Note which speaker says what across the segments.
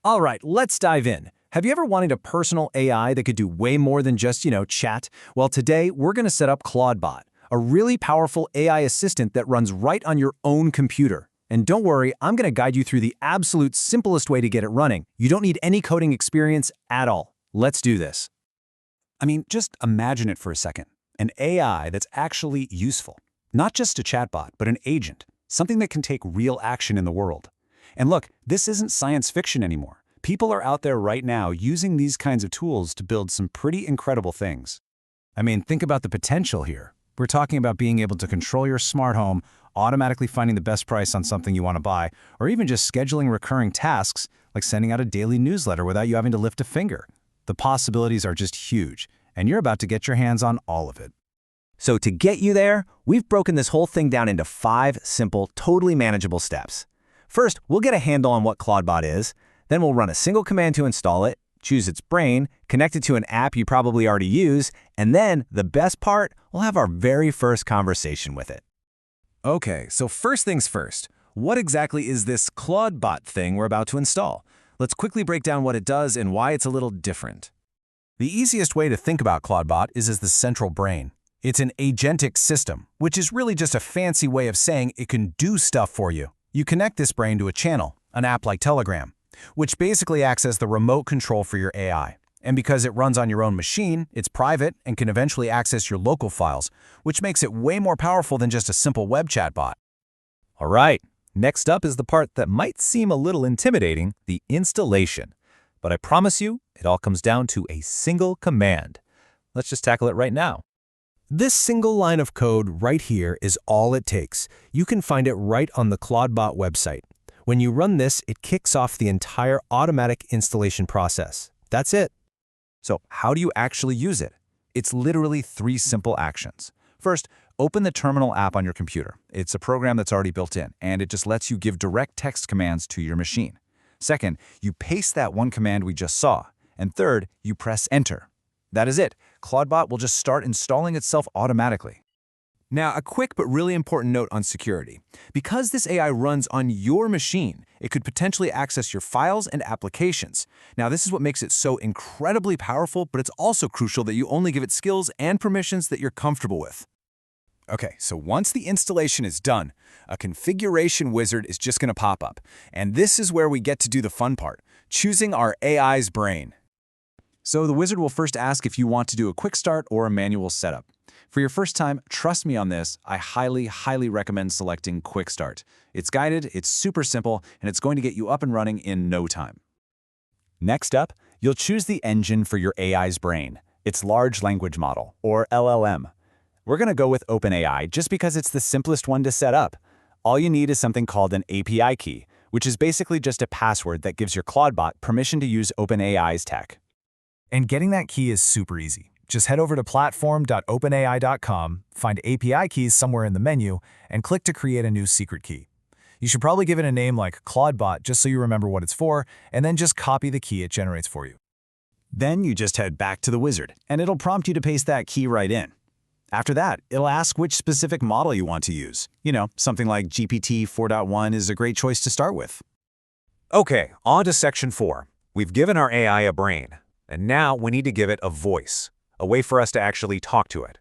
Speaker 1: All right, let's dive in. Have you ever wanted a personal AI that could do way more than just, chat? Well, today we're going to set up Claudebot, a really powerful AI assistant that runs right on your own computer. And don't worry, I'm going to guide you through the absolute simplest way to get it running. You don't need any coding experience at all. Let's do this.
Speaker 2: I mean, just imagine it for a second. An AI that's actually useful. Not just a chatbot, but an agent. Something that can take real action in the world. And look, this isn't science fiction anymore. People are out there right now using these kinds of tools to build some pretty incredible things.
Speaker 1: I mean, think about the potential here. We're talking about being able to control your smart home, automatically finding the best price on something you want to buy, or even just scheduling recurring tasks like sending out a daily newsletter without you having to lift a finger. The possibilities are just huge, and you're about to get your hands on all of it.
Speaker 3: So to get you there, we've broken this whole thing down into 5 simple, totally manageable steps. First, we'll get a handle on what Claudebot is, then we'll run a single command to install it, choose its brain, connect it to an app you probably already use, and then, the best part, we'll have our very first conversation with it.
Speaker 1: Okay, so first things first, what exactly is this Claudebot thing we're about to install? Let's quickly break down what it does and why it's a little different. The easiest way to think about Claudebot is as the central brain. It's an agentic system, which is really just a fancy way of saying it can do stuff for you. You connect this brain to a channel, an app like Telegram, which basically acts as the remote control for your AI. And because it runs on your own machine, it's private and can eventually access your local files, which makes it way more powerful than just a simple web chatbot.
Speaker 4: All right, next up is the part that might seem a little intimidating, the installation. But I promise you, it all comes down to a single command. Let's just tackle it right now.
Speaker 1: This single line of code right here is all it takes. You can find it right on the Claudebot website. When you run this, it kicks off the entire automatic installation process. That's it.
Speaker 2: So how do you actually use it? It's literally 3 simple actions. First, open the Terminal app on your computer. It's a program that's already built in, and it just lets you give direct text commands to your machine. Second, you paste that one command we just saw. And third, you press Enter. That is it. Claudebot will just start installing itself automatically. Now, a quick but really important note on security. Because this AI runs on your machine, it could potentially access your files and applications. Now, this is what makes it so incredibly powerful, but it's also crucial that you only give it skills and permissions that you're comfortable with. Okay, so once the installation is done, a configuration wizard is just going to pop up. And this is where we get to do the fun part, choosing our AI's brain. So the wizard will first ask if you want to do a quick start or a manual setup. For your first time, trust me on this, I highly recommend selecting Quick Start. It's guided, it's super simple, and it's going to get you up and running in no time. Next up, you'll choose the engine for your AI's brain, its large language model, or LLM. We're going to go with OpenAI just because it's the simplest one to set up. All you need is something called an API key, which is basically just a password that gives your Claudebot permission to use OpenAI's tech.
Speaker 5: And getting that key is super easy. Just head over to platform.openai.com, find API keys somewhere in the menu, and click to create a new secret key. You should probably give it a name like Claudebot just so you remember what it's for, and then just copy the key it generates for you.
Speaker 2: Then you just head back to the wizard, and it'll prompt you to paste that key right in. After that, it'll ask which specific model you want to use. Something like GPT 4.1 is a great choice to start with.
Speaker 4: Okay, on to section 4. We've given our AI a brain, and now we need to give it a voice, a way for us to actually talk to it.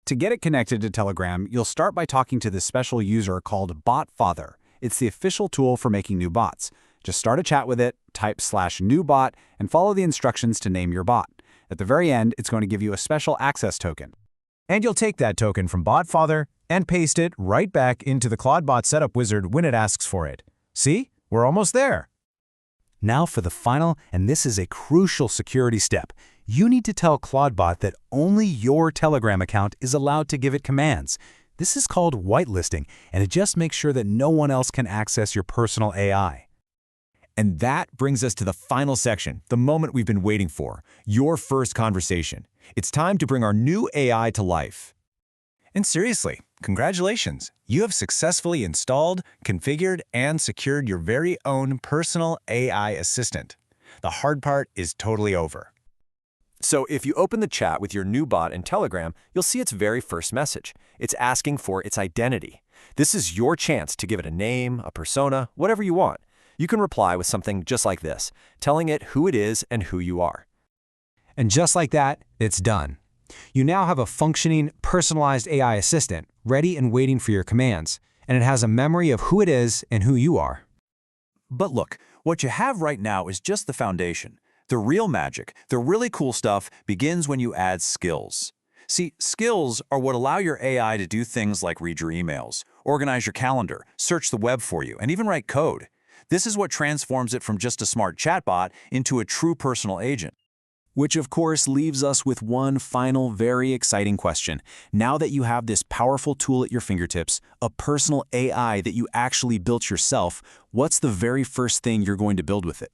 Speaker 2: To get it connected to Telegram, you'll start by talking to this special user called BotFather. It's the official tool for making new bots. Just start a chat with it, type /newbot, and follow the instructions to name your bot. At the very end, it's going to give you a special access token.
Speaker 5: And you'll take that token from BotFather and paste it right back into the Claudebot setup wizard when it asks for it. See? We're almost there.
Speaker 1: Now for the final, and this is a crucial security step. You need to tell Claudebot that only your Telegram account is allowed to give it commands. This is called whitelisting, and it just makes sure that no one else can access your personal AI.
Speaker 2: And that brings us to the final section, the moment we've been waiting for, your first conversation. It's time to bring our new AI to life. And seriously, congratulations! You have successfully installed, configured, and secured your very own personal AI assistant. The hard part is totally over. So if you open the chat with your new bot in Telegram, you'll see its very first message. It's asking for its identity. This is your chance to give it a name, a persona, whatever you want.
Speaker 3: You can reply with something just like this, telling it who it is and who you are.
Speaker 6: And just like that, it's done. You now have a functioning, personalized AI assistant ready and waiting for your commands, and it has a memory of who it is and who you are.
Speaker 2: But look, what you have right now is just the foundation. The real magic, the really cool stuff, begins when you add skills. See, skills are what allow your AI to do things like read your emails, organize your calendar, search the web for you, and even write code. This is what transforms it from just a smart chatbot into a true personal agent.
Speaker 1: Which of course leaves us with one final, very exciting question. Now that you have this powerful tool at your fingertips, a personal AI that you actually built yourself, what's the very first thing you're going to build with it?